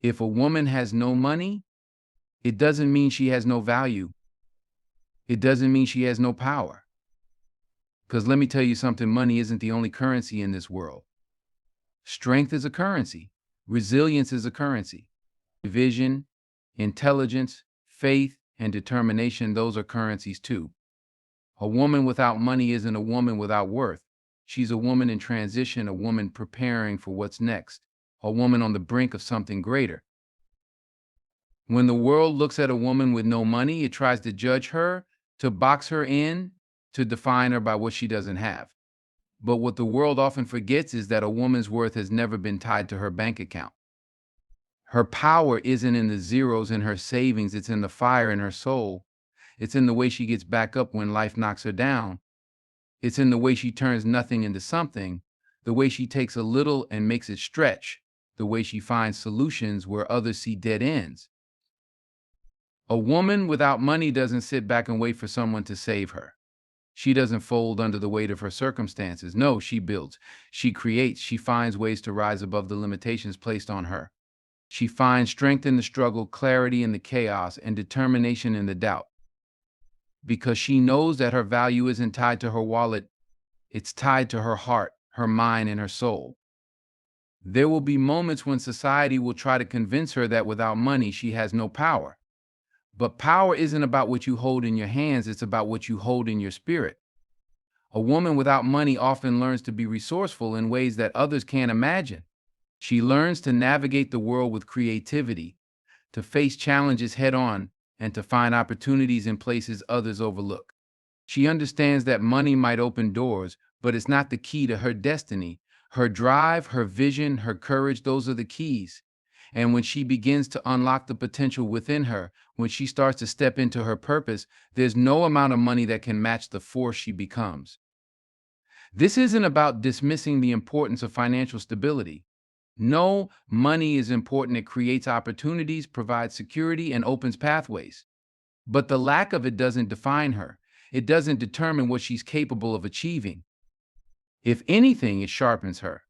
If a woman has no money, it doesn't mean she has no value. It doesn't mean she has no power. Because let me tell you something, money isn't the only currency in this world. Strength is a currency. Resilience is a currency. Vision, intelligence, faith, and determination, those are currencies too. A woman without money isn't a woman without worth. She's a woman in transition, a woman preparing for what's next, a woman on the brink of something greater. When the world looks at a woman with no money, it tries to judge her, to box her in, to define her by what she doesn't have. But what the world often forgets is that a woman's worth has never been tied to her bank account. Her power isn't in the zeros in her savings, it's in the fire in her soul. It's in the way she gets back up when life knocks her down. It's in the way she turns nothing into something, the way she takes a little and makes it stretch, the way she finds solutions where others see dead ends. A woman without money doesn't sit back and wait for someone to save her. She doesn't fold under the weight of her circumstances. No, she builds, she creates, she finds ways to rise above the limitations placed on her. She finds strength in the struggle, clarity in the chaos, and determination in the doubt. Because she knows that her value isn't tied to her wallet, it's tied to her heart, her mind, and her soul. There will be moments when society will try to convince her that without money she has no power. But power isn't about what you hold in your hands, it's about what you hold in your spirit. A woman without money often learns to be resourceful in ways that others can't imagine. She learns to navigate the world with creativity, to face challenges head on, and to find opportunities in places others overlook. She understands that money might open doors, but it's not the key to her destiny. Her drive, her vision, her courage, those are the keys. And when she begins to unlock the potential within her, when she starts to step into her purpose, there's no amount of money that can match the force she becomes. This isn't about dismissing the importance of financial stability. No, money is important. It creates opportunities, provides security, and opens pathways. But the lack of it doesn't define her. It doesn't determine what she's capable of achieving. If anything, it sharpens her.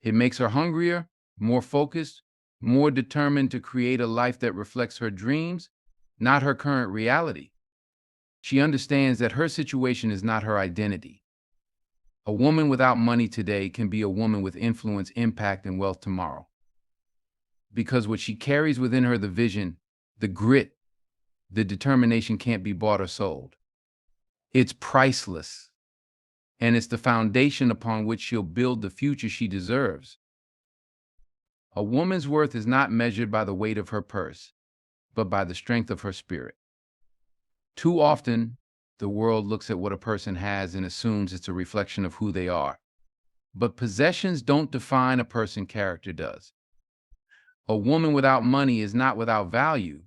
It makes her hungrier, more focused, more determined to create a life that reflects her dreams, not her current reality. She understands that her situation is not her identity. A woman without money today can be a woman with influence, impact, and wealth tomorrow. Because what she carries within her, the vision, the grit, the determination, can't be bought or sold. It's priceless. And it's the foundation upon which she'll build the future she deserves. A woman's worth is not measured by the weight of her purse, but by the strength of her spirit. Too often, the world looks at what a person has and assumes it's a reflection of who they are. But possessions don't define a person's character does. A woman without money is not without value.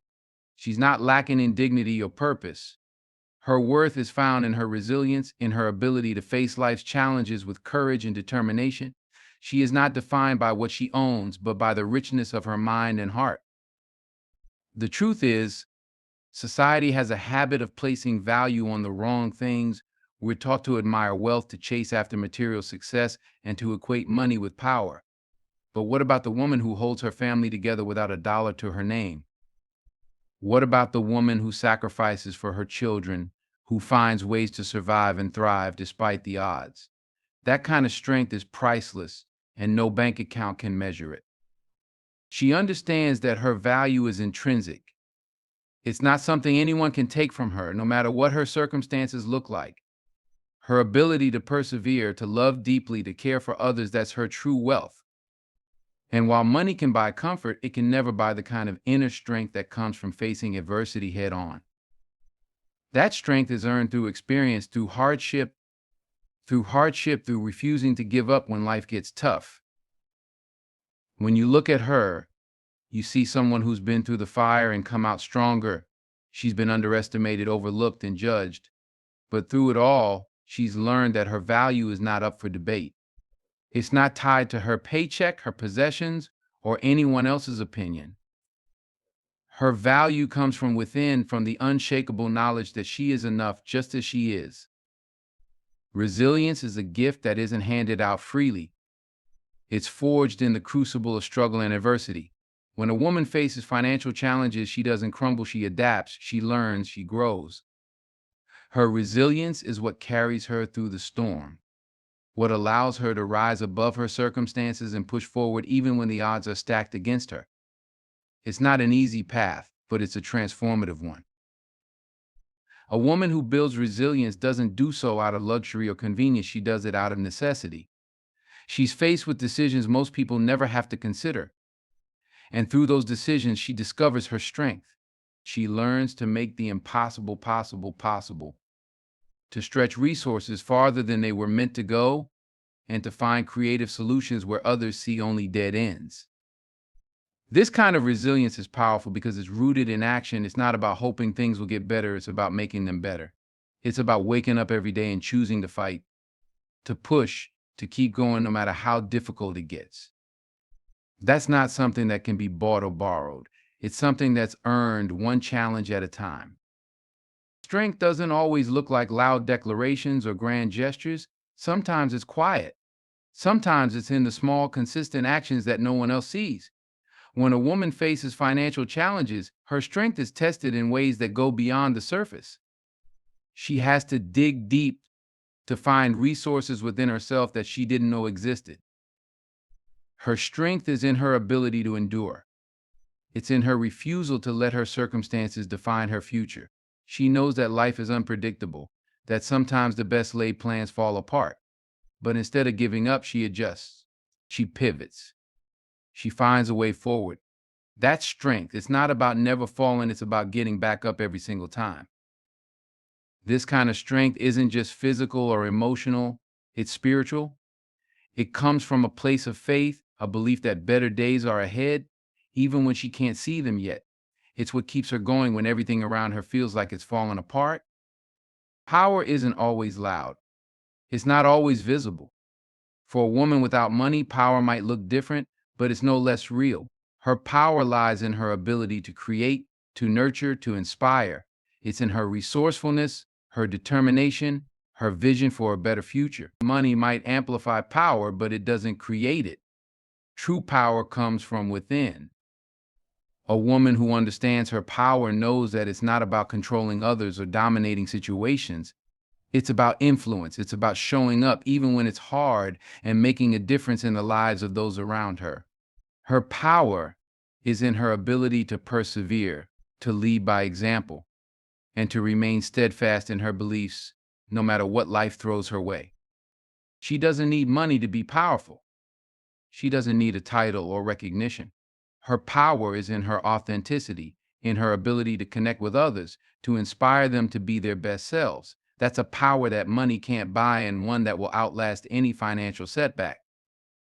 She's not lacking in dignity or purpose. Her worth is found in her resilience, in her ability to face life's challenges with courage and determination. She is not defined by what she owns, but by the richness of her mind and heart. The truth is, society has a habit of placing value on the wrong things. We're taught to admire wealth, to chase after material success, and to equate money with power. But what about the woman who holds her family together without a dollar to her name? What about the woman who sacrifices for her children, who finds ways to survive and thrive despite the odds? That kind of strength is priceless, and no bank account can measure it. She understands that her value is intrinsic. It's not something anyone can take from her, no matter what her circumstances look like. Her ability to persevere, to love deeply, to care for others, that's her true wealth. And while money can buy comfort, it can never buy the kind of inner strength that comes from facing adversity head on. That strength is earned through experience, through hardship, through refusing to give up when life gets tough. When you look at her, you see someone who's been through the fire and come out stronger. She's been underestimated, overlooked, and judged. But through it all, she's learned that her value is not up for debate. It's not tied to her paycheck, her possessions, or anyone else's opinion. Her value comes from within, from the unshakable knowledge that she is enough just as she is. Resilience is a gift that isn't handed out freely. It's forged in the crucible of struggle and adversity. When a woman faces financial challenges, she doesn't crumble, she adapts, she learns, she grows. Her resilience is what carries her through the storm, what allows her to rise above her circumstances and push forward even when the odds are stacked against her. It's not an easy path, but it's a transformative one. A woman who builds resilience doesn't do so out of luxury or convenience, she does it out of necessity. She's faced with decisions most people never have to consider, and through those decisions, she discovers her strength. She learns to make the impossible possible, to stretch resources farther than they were meant to go, and to find creative solutions where others see only dead ends. This kind of resilience is powerful because it's rooted in action. It's not about hoping things will get better, it's about making them better. It's about waking up every day and choosing to fight, to push, to keep going no matter how difficult it gets. That's not something that can be bought or borrowed. It's something that's earned one challenge at a time. Strength doesn't always look like loud declarations or grand gestures. Sometimes it's quiet. Sometimes it's in the small, consistent actions that no one else sees. When a woman faces financial challenges, her strength is tested in ways that go beyond the surface. She has to dig deep to find resources within herself that she didn't know existed. Her strength is in her ability to endure. It's in her refusal to let her circumstances define her future. She knows that life is unpredictable, that sometimes the best laid plans fall apart. But instead of giving up, she adjusts. She pivots. She finds a way forward. That's strength. It's not about never falling, it's about getting back up every single time. This kind of strength isn't just physical or emotional, it's spiritual. It comes from a place of faith, a belief that better days are ahead, even when she can't see them yet. It's what keeps her going when everything around her feels like it's falling apart. Power isn't always loud. It's not always visible. For a woman without money, power might look different, but it's no less real. Her power lies in her ability to create, to nurture, to inspire. It's in her resourcefulness, her determination, her vision for a better future. Money might amplify power, but it doesn't create it. True power comes from within. A woman who understands her power knows that it's not about controlling others or dominating situations. It's about influence. It's about showing up even when it's hard and making a difference in the lives of those around her. Her power is in her ability to persevere, to lead by example, and to remain steadfast in her beliefs no matter what life throws her way. She doesn't need money to be powerful. She doesn't need a title or recognition. Her power is in her authenticity, in her ability to connect with others, to inspire them to be their best selves. That's a power that money can't buy and one that will outlast any financial setback.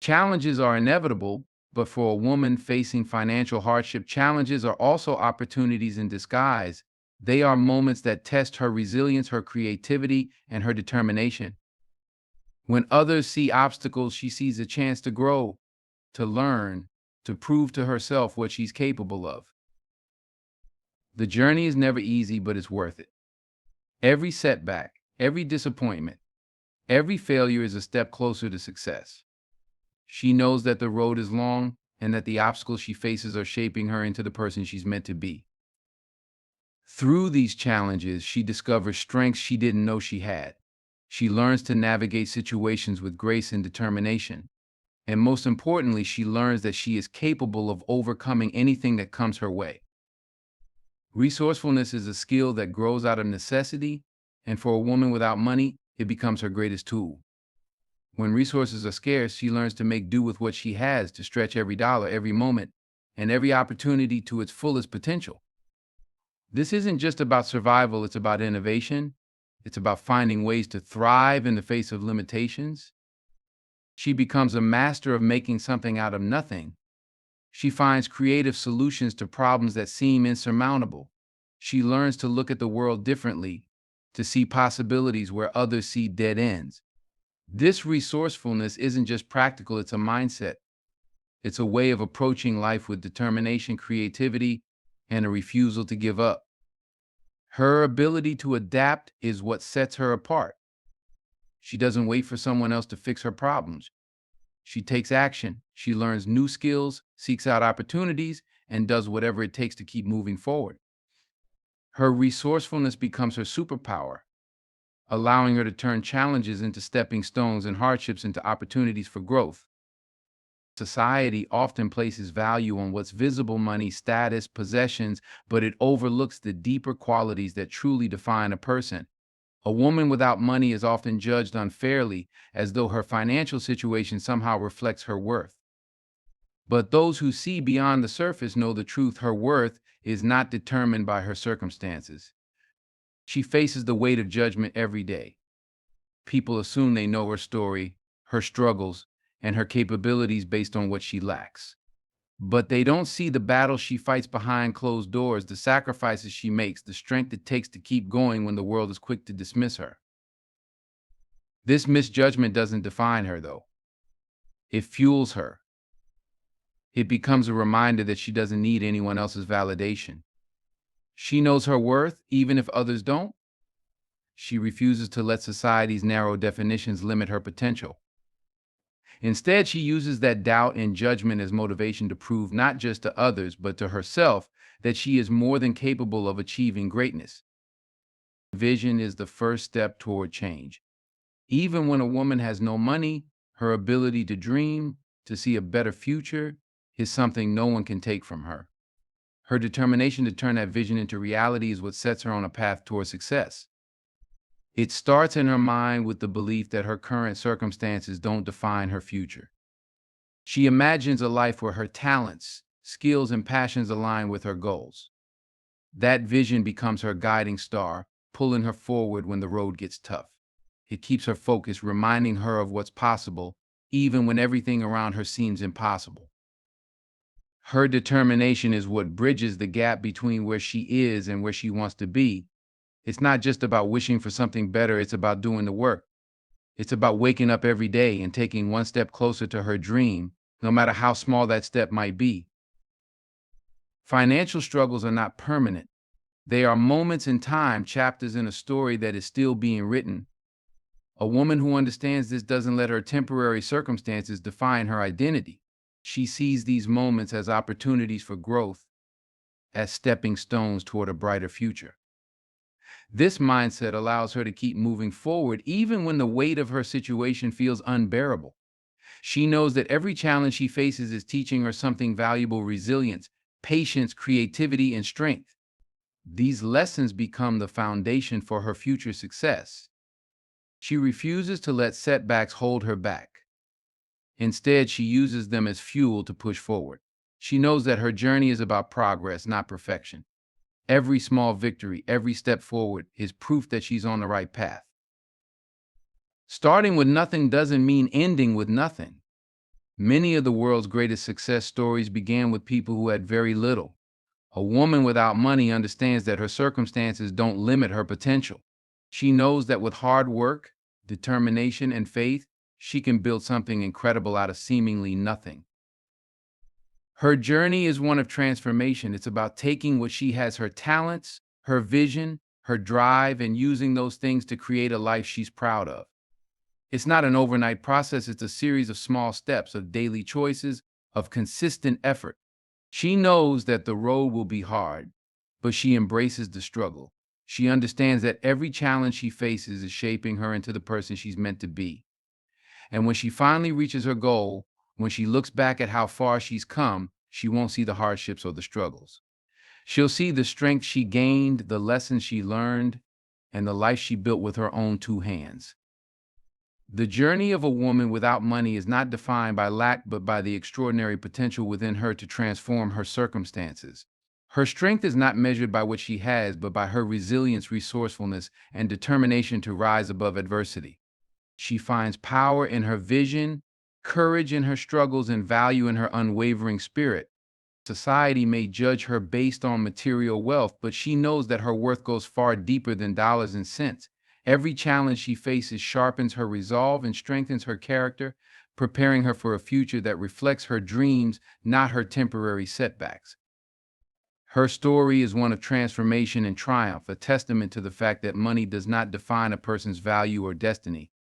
Challenges are inevitable, but for a woman facing financial hardship, challenges are also opportunities in disguise. They are moments that test her resilience, her creativity, and her determination. When others see obstacles, she sees a chance to grow, to learn, to prove to herself what she's capable of. The journey is never easy, but it's worth it. Every setback, every disappointment, every failure is a step closer to success. She knows that the road is long and that the obstacles she faces are shaping her into the person she's meant to be. Through these challenges, she discovers strengths she didn't know she had. She learns to navigate situations with grace and determination. And most importantly, she learns that she is capable of overcoming anything that comes her way. Resourcefulness is a skill that grows out of necessity, and for a woman without money, it becomes her greatest tool. When resources are scarce, she learns to make do with what she has, to stretch every dollar, every moment, and every opportunity to its fullest potential. This isn't just about survival, it's about innovation. It's about finding ways to thrive in the face of limitations. She becomes a master of making something out of nothing. She finds creative solutions to problems that seem insurmountable. She learns to look at the world differently, to see possibilities where others see dead ends. This resourcefulness isn't just practical, it's a mindset. It's a way of approaching life with determination, creativity, and a refusal to give up. Her ability to adapt is what sets her apart. She doesn't wait for someone else to fix her problems. She takes action. She learns new skills, seeks out opportunities, and does whatever it takes to keep moving forward. Her resourcefulness becomes her superpower, allowing her to turn challenges into stepping stones and hardships into opportunities for growth. Society often places value on what's visible: money, status, possessions, but it overlooks the deeper qualities that truly define a person. A woman without money is often judged unfairly, as though her financial situation somehow reflects her worth. But those who see beyond the surface know the truth: her worth is not determined by her circumstances. She faces the weight of judgment every day. People assume they know her story, her struggles, and her capabilities based on what she lacks. But they don't see the battles she fights behind closed doors, the sacrifices she makes, the strength it takes to keep going when the world is quick to dismiss her. This misjudgment doesn't define her, though. It fuels her. It becomes a reminder that she doesn't need anyone else's validation. She knows her worth, even if others don't. She refuses to let society's narrow definitions limit her potential. Instead, she uses that doubt and judgment as motivation to prove not just to others, but to herself, that she is more than capable of achieving greatness. Vision is the first step toward change. Even when a woman has no money, her ability to dream, to see a better future, is something no one can take from her. Her determination to turn that vision into reality is what sets her on a path toward success. It starts in her mind with the belief that her current circumstances don't define her future. She imagines a life where her talents, skills, and passions align with her goals. That vision becomes her guiding star, pulling her forward when the road gets tough. It keeps her focused, reminding her of what's possible, even when everything around her seems impossible. Her determination is what bridges the gap between where she is and where she wants to be. It's not just about wishing for something better, it's about doing the work. It's about waking up every day and taking one step closer to her dream, no matter how small that step might be. Financial struggles are not permanent. They are moments in time, chapters in a story that is still being written. A woman who understands this doesn't let her temporary circumstances define her identity. She sees these moments as opportunities for growth, as stepping stones toward a brighter future. This mindset allows her to keep moving forward even when the weight of her situation feels unbearable. She knows that every challenge she faces is teaching her something valuable: resilience, patience, creativity, and strength. These lessons become the foundation for her future success. She refuses to let setbacks hold her back. Instead, she uses them as fuel to push forward. She knows that her journey is about progress, not perfection. Every small victory, every step forward is proof that she's on the right path. Starting with nothing doesn't mean ending with nothing. Many of the world's greatest success stories began with people who had very little. A woman without money understands that her circumstances don't limit her potential. She knows that with hard work, determination, and faith, she can build something incredible out of seemingly nothing. Her journey is one of transformation. It's about taking what she has: her talents, her vision, her drive, and using those things to create a life she's proud of. It's not an overnight process, it's a series of small steps, of daily choices, of consistent effort. She knows that the road will be hard, but she embraces the struggle. She understands that every challenge she faces is shaping her into the person she's meant to be. And when she finally reaches her goal, when she looks back at how far she's come, she won't see the hardships or the struggles. She'll see the strength she gained, the lessons she learned, and the life she built with her own two hands. The journey of a woman without money is not defined by lack, but by the extraordinary potential within her to transform her circumstances. Her strength is not measured by what she has, but by her resilience, resourcefulness, and determination to rise above adversity. She finds power in her vision, courage in her struggles, and value in her unwavering spirit. Society may judge her based on material wealth, but she knows that her worth goes far deeper than dollars and cents. Every challenge she faces sharpens her resolve and strengthens her character, preparing her for a future that reflects her dreams, not her temporary setbacks. Her story is one of transformation and triumph, a testament to the fact that money does not define a person's value or destiny.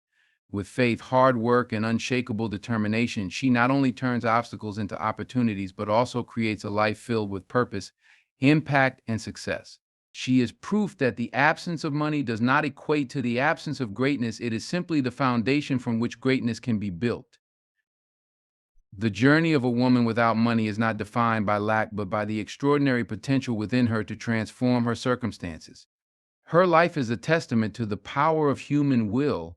With faith, hard work, and unshakable determination, she not only turns obstacles into opportunities, but also creates a life filled with purpose, impact, and success. She is proof that the absence of money does not equate to the absence of greatness. It is simply the foundation from which greatness can be built. The journey of a woman without money is not defined by lack, but by the extraordinary potential within her to transform her circumstances. Her life is a testament to the power of human will,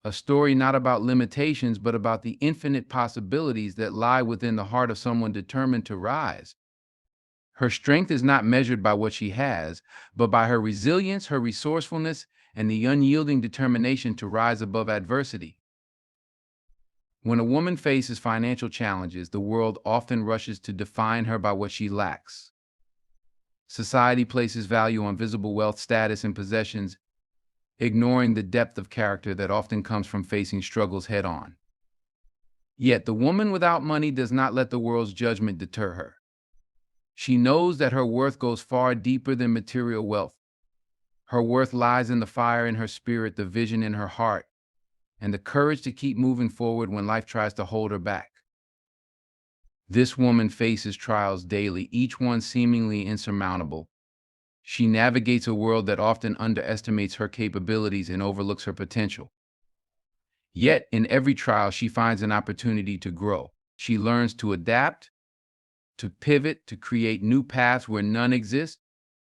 a story not about limitations, but about the infinite possibilities that lie within the heart of someone determined to rise. Her strength is not measured by what she has, but by her resilience, her resourcefulness, and the unyielding determination to rise above adversity. When a woman faces financial challenges, the world often rushes to define her by what she lacks. Society places value on visible wealth, status, and possessions, ignoring the depth of character that often comes from facing struggles head on. Yet the woman without money does not let the world's judgment deter her. She knows that her worth goes far deeper than material wealth. Her worth lies in the fire in her spirit, the vision in her heart, and the courage to keep moving forward when life tries to hold her back. This woman faces trials daily, each one seemingly insurmountable. She navigates a world that often underestimates her capabilities and overlooks her potential. Yet, in every trial, she finds an opportunity to grow. She learns to adapt, to pivot, to create new paths where none exist.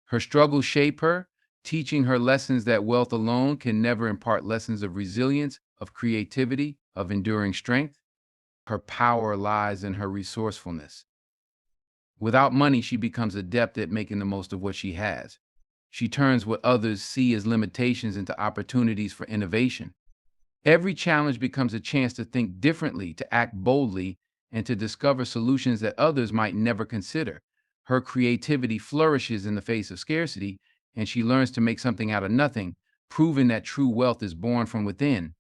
Her struggles shape her, teaching her lessons that wealth alone can never impart: lessons of resilience, of creativity, of enduring strength. Her power lies in her resourcefulness. Without money, she becomes adept at making the most of what she has. She turns what others see as limitations into opportunities for innovation. Every challenge becomes a chance to think differently, to act boldly, and to discover solutions that others might never consider. Her creativity flourishes in the face of scarcity, and she learns to make something out of nothing, proving that true wealth is born from within.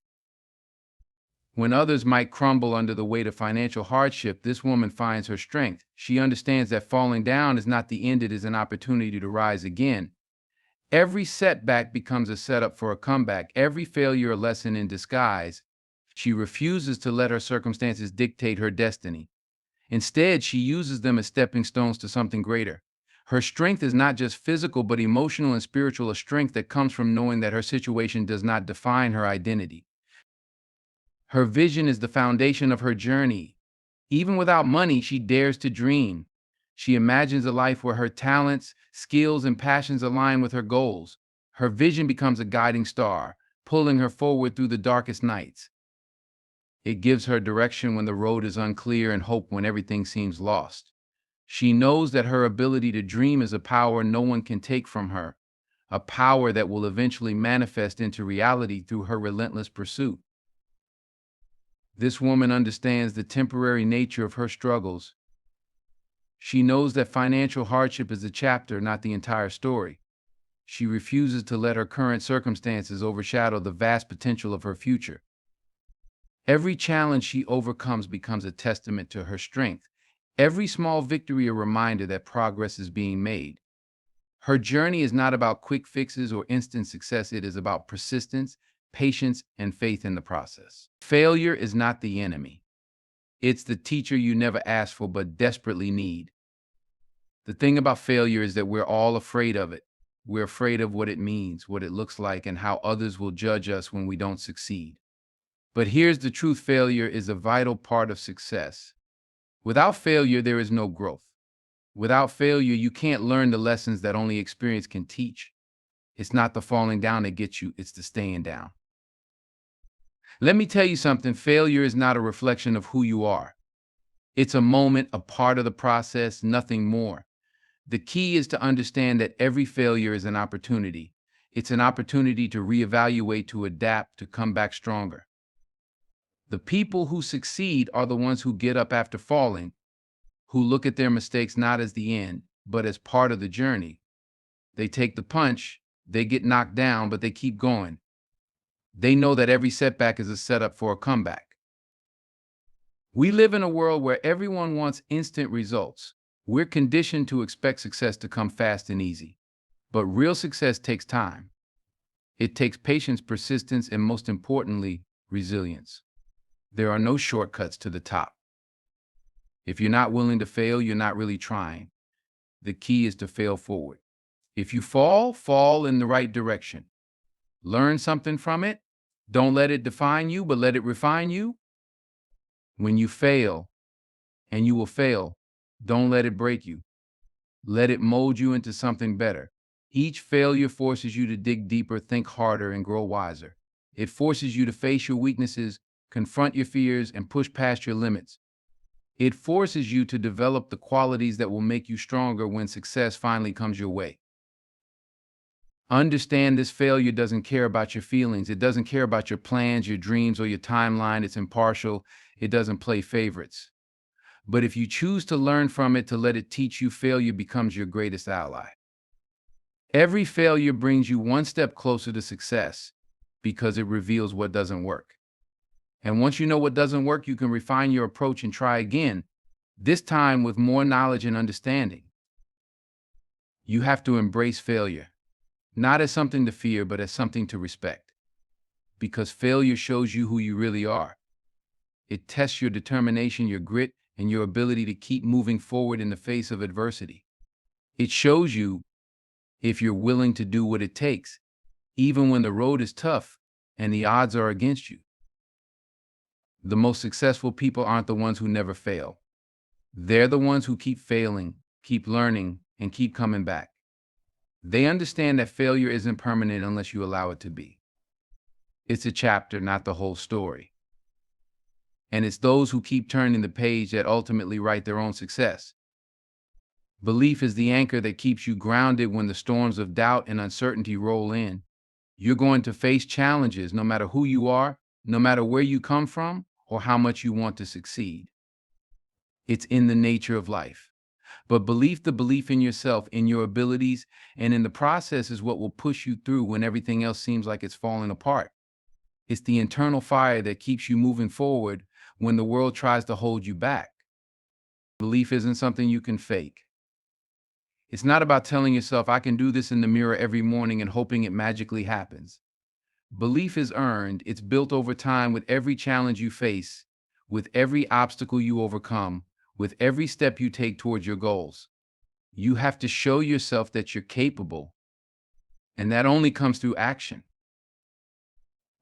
When others might crumble under the weight of financial hardship, this woman finds her strength. She understands that falling down is not the end, it is an opportunity to rise again. Every setback becomes a setup for a comeback, every failure a lesson in disguise. She refuses to let her circumstances dictate her destiny. Instead, she uses them as stepping stones to something greater. Her strength is not just physical, but emotional and spiritual, a strength that comes from knowing that her situation does not define her identity. Her vision is the foundation of her journey. Even without money, she dares to dream. She imagines a life where her talents, skills, and passions align with her goals. Her vision becomes a guiding star, pulling her forward through the darkest nights. It gives her direction when the road is unclear and hope when everything seems lost. She knows that her ability to dream is a power no one can take from her, a power that will eventually manifest into reality through her relentless pursuit. This woman understands the temporary nature of her struggles. She knows that financial hardship is a chapter, not the entire story. She refuses to let her current circumstances overshadow the vast potential of her future. Every challenge she overcomes becomes a testament to her strength. Every small victory a reminder that progress is being made. Her journey is not about quick fixes or instant success. It is about persistence, patience, and faith in the process. Failure is not the enemy. It's the teacher you never asked for but desperately need. The thing about failure is that we're all afraid of it. We're afraid of what it means, what it looks like, and how others will judge us when we don't succeed. But here's the truth: failure is a vital part of success. Without failure, there is no growth. Without failure, you can't learn the lessons that only experience can teach. It's not the falling down that gets you, it's the staying down. Let me tell you something: failure is not a reflection of who you are. It's a moment, a part of the process, nothing more. The key is to understand that every failure is an opportunity. It's an opportunity to reevaluate, to adapt, to come back stronger. The people who succeed are the ones who get up after falling, who look at their mistakes not as the end, but as part of the journey. They take the punch, they get knocked down, but they keep going. They know that every setback is a setup for a comeback. We live in a world where everyone wants instant results. We're conditioned to expect success to come fast and easy. But real success takes time. It takes patience, persistence, and most importantly, resilience. There are no shortcuts to the top. If you're not willing to fail, you're not really trying. The key is to fail forward. If you fall, fall in the right direction. Learn something from it. Don't let it define you, but let it refine you. When you fail, and you will fail, don't let it break you. Let it mold you into something better. Each failure forces you to dig deeper, think harder, and grow wiser. It forces you to face your weaknesses, confront your fears, and push past your limits. It forces you to develop the qualities that will make you stronger when success finally comes your way. Understand this failure doesn't care about your feelings. It doesn't care about your plans, your dreams, or your timeline. It's impartial. It doesn't play favorites. But if you choose to learn from it, to let it teach you, failure becomes your greatest ally. Every failure brings you one step closer to success because it reveals what doesn't work. And once you know what doesn't work, you can refine your approach and try again, this time with more knowledge and understanding. You have to embrace failure, not as something to fear, but as something to respect. Because failure shows you who you really are. It tests your determination, your grit, and your ability to keep moving forward in the face of adversity. It shows you if you're willing to do what it takes, even when the road is tough and the odds are against you. The most successful people aren't the ones who never fail. They're the ones who keep failing, keep learning, and keep coming back. They understand that failure isn't permanent unless you allow it to be. It's a chapter, not the whole story. And it's those who keep turning the page that ultimately write their own success. Belief is the anchor that keeps you grounded when the storms of doubt and uncertainty roll in. You're going to face challenges no matter who you are, no matter where you come from, or how much you want to succeed. It's in the nature of life. But the belief in yourself, in your abilities, and in the process is what will push you through when everything else seems like it's falling apart. It's the internal fire that keeps you moving forward when the world tries to hold you back. Belief isn't something you can fake. It's not about telling yourself, I can do this in the mirror every morning and hoping it magically happens. Belief is earned. It's built over time with every challenge you face, with every obstacle you overcome, with every step you take towards your goals. You have to show yourself that you're capable, and that only comes through action.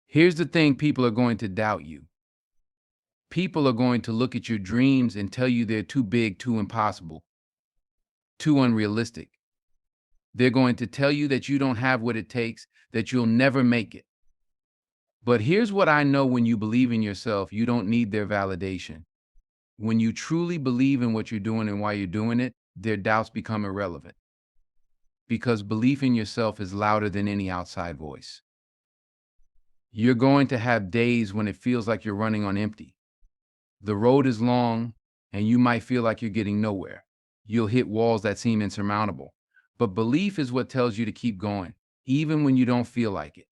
Here's the thing: people are going to doubt you. People are going to look at your dreams and tell you they're too big, too impossible, too unrealistic. They're going to tell you that you don't have what it takes, that you'll never make it. But here's what I know: when you believe in yourself, you don't need their validation. When you truly believe in what you're doing and why you're doing it, their doubts become irrelevant. Because belief in yourself is louder than any outside voice. You're going to have days when it feels like you're running on empty. The road is long, and you might feel like you're getting nowhere. You'll hit walls that seem insurmountable. But belief is what tells you to keep going, even when you don't feel like it.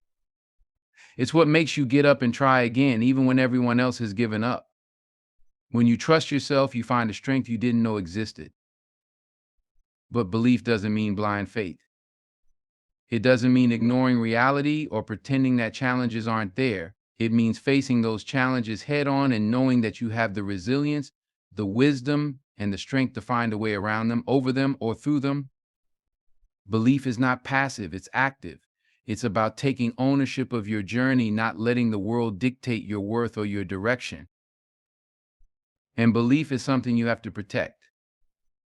It's what makes you get up and try again, even when everyone else has given up. When you trust yourself, you find a strength you didn't know existed. But belief doesn't mean blind faith. It doesn't mean ignoring reality or pretending that challenges aren't there. It means facing those challenges head on and knowing that you have the resilience, the wisdom, and the strength to find a way around them, over them, or through them. Belief is not passive, it's active. It's about taking ownership of your journey, not letting the world dictate your worth or your direction. And belief is something you have to protect.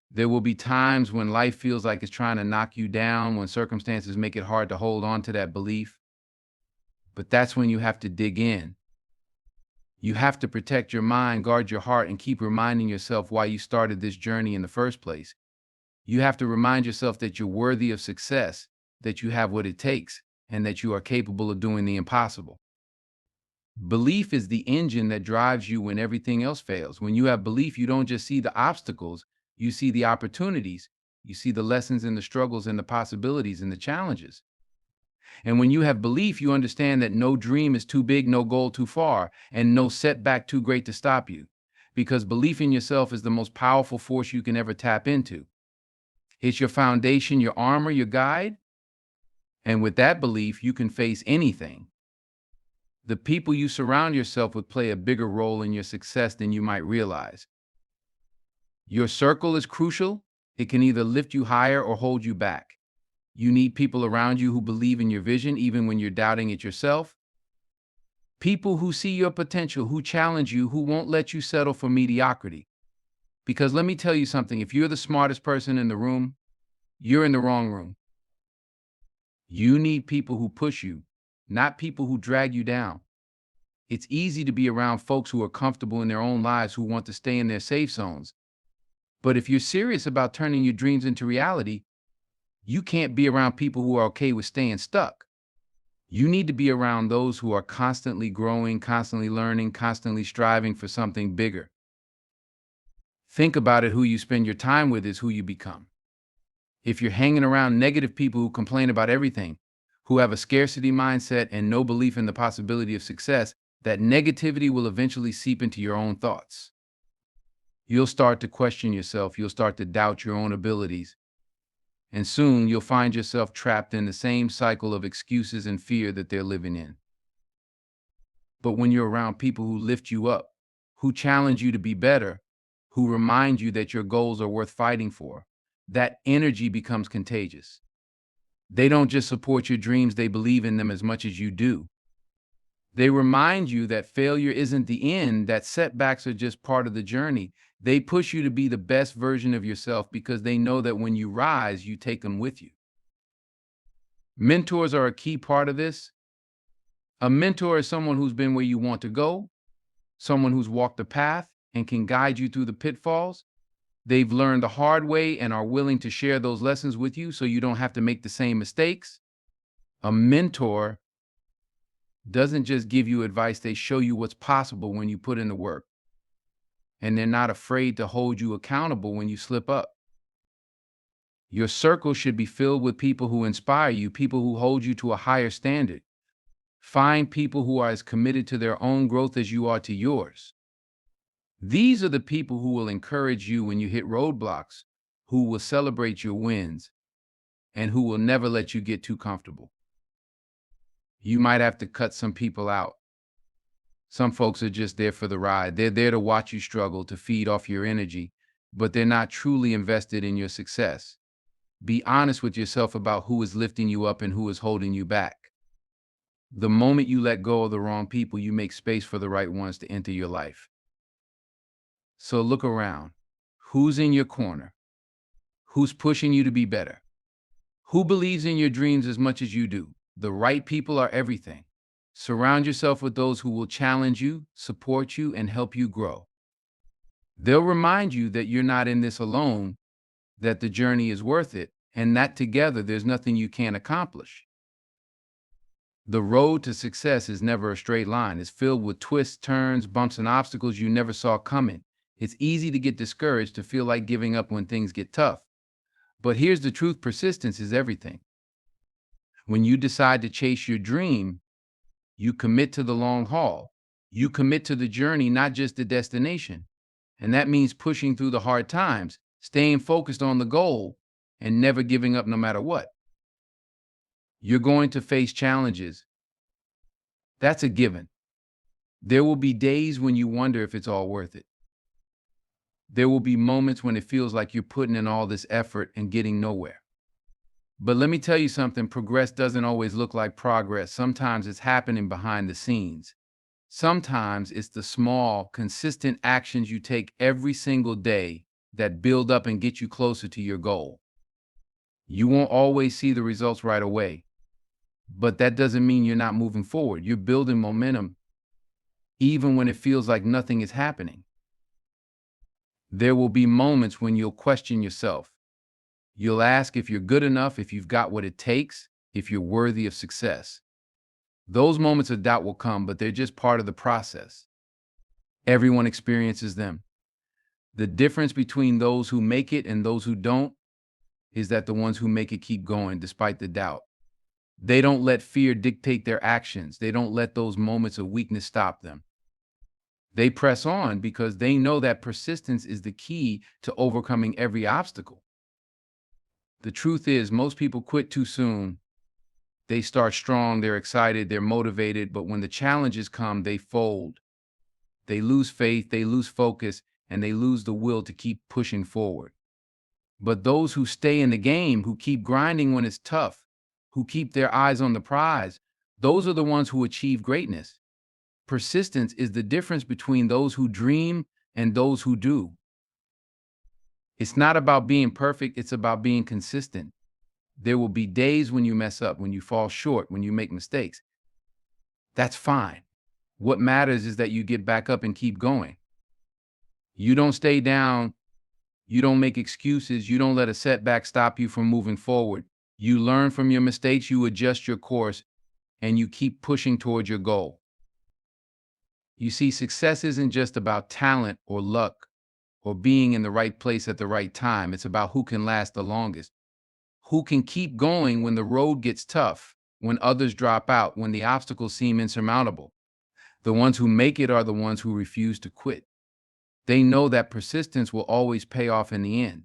There will be times when life feels like it's trying to knock you down, when circumstances make it hard to hold on to that belief. But that's when you have to dig in. You have to protect your mind, guard your heart, and keep reminding yourself why you started this journey in the first place. You have to remind yourself that you're worthy of success, that you have what it takes, and that you are capable of doing the impossible. Belief is the engine that drives you when everything else fails. When you have belief, you don't just see the obstacles, you see the opportunities, you see the lessons and the struggles and the possibilities and the challenges. And when you have belief, you understand that no dream is too big, no goal too far, and no setback too great to stop you. Because belief in yourself is the most powerful force you can ever tap into. It's your foundation, your armor, your guide. And with that belief, you can face anything. The people you surround yourself with play a bigger role in your success than you might realize. Your circle is crucial. It can either lift you higher or hold you back. You need people around you who believe in your vision even when you're doubting it yourself. People who see your potential, who challenge you, who won't let you settle for mediocrity. Because let me tell you something, if you're the smartest person in the room, you're in the wrong room. You need people who push you, not people who drag you down. It's easy to be around folks who are comfortable in their own lives, who want to stay in their safe zones. But if you're serious about turning your dreams into reality, you can't be around people who are okay with staying stuck. You need to be around those who are constantly growing, constantly learning, constantly striving for something bigger. Think about it, who you spend your time with is who you become. If you're hanging around negative people who complain about everything, who have a scarcity mindset and no belief in the possibility of success, that negativity will eventually seep into your own thoughts. You'll start to question yourself, you'll start to doubt your own abilities, and soon you'll find yourself trapped in the same cycle of excuses and fear that they're living in. But when you're around people who lift you up, who challenge you to be better, who remind you that your goals are worth fighting for, that energy becomes contagious. They don't just support your dreams, they believe in them as much as you do. They remind you that failure isn't the end, that setbacks are just part of the journey. They push you to be the best version of yourself because they know that when you rise, you take them with you. Mentors are a key part of this. A mentor is someone who's been where you want to go, someone who's walked the path and can guide you through the pitfalls. They've learned the hard way and are willing to share those lessons with you so you don't have to make the same mistakes. A mentor doesn't just give you advice, they show you what's possible when you put in the work. And they're not afraid to hold you accountable when you slip up. Your circle should be filled with people who inspire you, people who hold you to a higher standard. Find people who are as committed to their own growth as you are to yours. These are the people who will encourage you when you hit roadblocks, who will celebrate your wins, and who will never let you get too comfortable. You might have to cut some people out. Some folks are just there for the ride. They're there to watch you struggle, to feed off your energy, but they're not truly invested in your success. Be honest with yourself about who is lifting you up and who is holding you back. The moment you let go of the wrong people, you make space for the right ones to enter your life. So look around. Who's in your corner? Who's pushing you to be better? Who believes in your dreams as much as you do? The right people are everything. Surround yourself with those who will challenge you, support you, and help you grow. They'll remind you that you're not in this alone, that the journey is worth it, and that together there's nothing you can't accomplish. The road to success is never a straight line. It's filled with twists, turns, bumps, and obstacles you never saw coming. It's easy to get discouraged, to feel like giving up when things get tough. But here's the truth, persistence is everything. When you decide to chase your dream, you commit to the long haul. You commit to the journey, not just the destination. And that means pushing through the hard times, staying focused on the goal, and never giving up no matter what. You're going to face challenges. That's a given. There will be days when you wonder if it's all worth it. There will be moments when it feels like you're putting in all this effort and getting nowhere. But let me tell you something, progress doesn't always look like progress. Sometimes it's happening behind the scenes. Sometimes it's the small, consistent actions you take every single day that build up and get you closer to your goal. You won't always see the results right away, but that doesn't mean you're not moving forward. You're building momentum even when it feels like nothing is happening. There will be moments when you'll question yourself. You'll ask if you're good enough, if you've got what it takes, if you're worthy of success. Those moments of doubt will come, but they're just part of the process. Everyone experiences them. The difference between those who make it and those who don't is that the ones who make it keep going despite the doubt. They don't let fear dictate their actions. They don't let those moments of weakness stop them. They press on because they know that persistence is the key to overcoming every obstacle. The truth is, most people quit too soon. They start strong, they're excited, they're motivated, but when the challenges come, they fold. They lose faith, they lose focus, and they lose the will to keep pushing forward. But those who stay in the game, who keep grinding when it's tough, who keep their eyes on the prize, those are the ones who achieve greatness. Persistence is the difference between those who dream and those who do. It's not about being perfect, it's about being consistent. There will be days when you mess up, when you fall short, when you make mistakes. That's fine. What matters is that you get back up and keep going. You don't stay down. You don't make excuses. You don't let a setback stop you from moving forward. You learn from your mistakes, you adjust your course, and you keep pushing towards your goal. You see, success isn't just about talent or luck or being in the right place at the right time. It's about who can last the longest, who can keep going when the road gets tough, when others drop out, when the obstacles seem insurmountable. The ones who make it are the ones who refuse to quit. They know that persistence will always pay off in the end.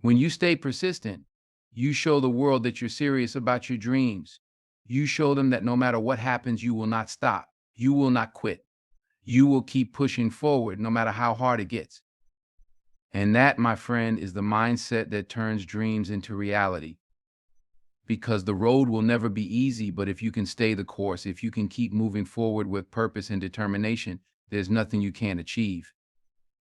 When you stay persistent, you show the world that you're serious about your dreams. You show them that no matter what happens, you will not stop. You will not quit. You will keep pushing forward no matter how hard it gets. And that, my friend, is the mindset that turns dreams into reality. Because the road will never be easy, but if you can stay the course, if you can keep moving forward with purpose and determination, there's nothing you can't achieve.